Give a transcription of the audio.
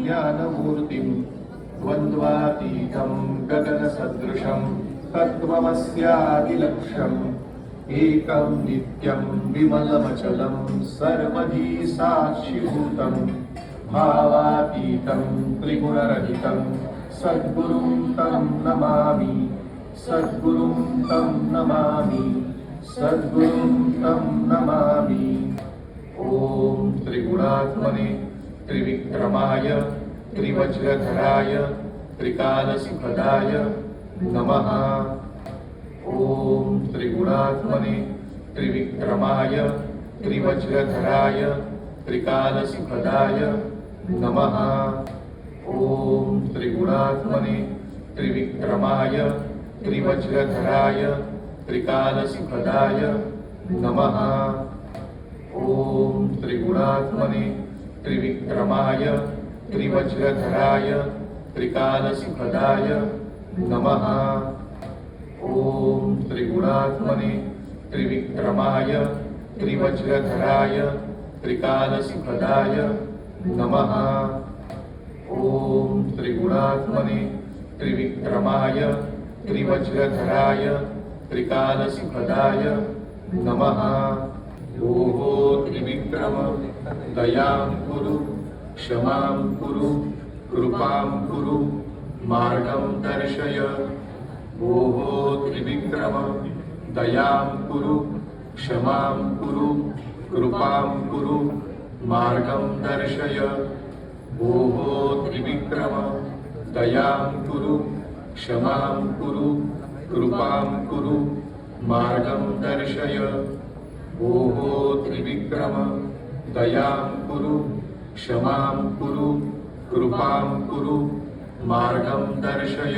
ज्ञानमूर्तिं द्वन्द्वातीतं गगनसदृशं तत्त्वमस्यादिलक्ष्यम् एकं नित्यं विमलमचलं सर्वधी साक्षिभूतं भावातीतं त्रिगुणरहितं सद्गुरुं तं नमामि सद्गुरुं तं नमामि सद्गुरुं तं नमामि। ॐ त्रिगुणात्मने त्रिविक्रमाय त्रिवज्रधराय त्रिकालसुखदाय नमः। ॐ त्रिगुणात्मने त्रिविक्रमाय त्रिवज्रधराय त्रिकालसुखदाय नमः। ॐ त्रिगुणात्मने त्रिविक्रमाय त्रिवज्रधराय त्रिकालसुखदाय नमः। ॐ त्रिगुणात्मने त्रिविक्रमाय त्रिवज्रधराय त्रिकालसुखदाय नमः। ॐ त्रिगुणात्मने त्रिविक्रमाय त्रिवज्रधराय त्रिकालसुखदाय नमः। ॐ त्रिगुणात्मने त्रिविक्रमाय त्रिवज्रधराय त्रिकालसुखदाय नमः। योः त्रिविक्रम दयां कुरु क्षमां कुरु कृपां कुरु मार्गं दर्शय। भोः त्रिविक्रम दयां कुरु क्षमां कुरु कृपां कुरु मार्गं दर्शय। भोः त्रिविक्रम दयां कुरु क्षमां कुरु कृपां कुरु मार्गं दर्शय। भोः त्रिविक्रम दयां कुरु क्षमां कुरु कृपां कुरु मार्गं दर्शय।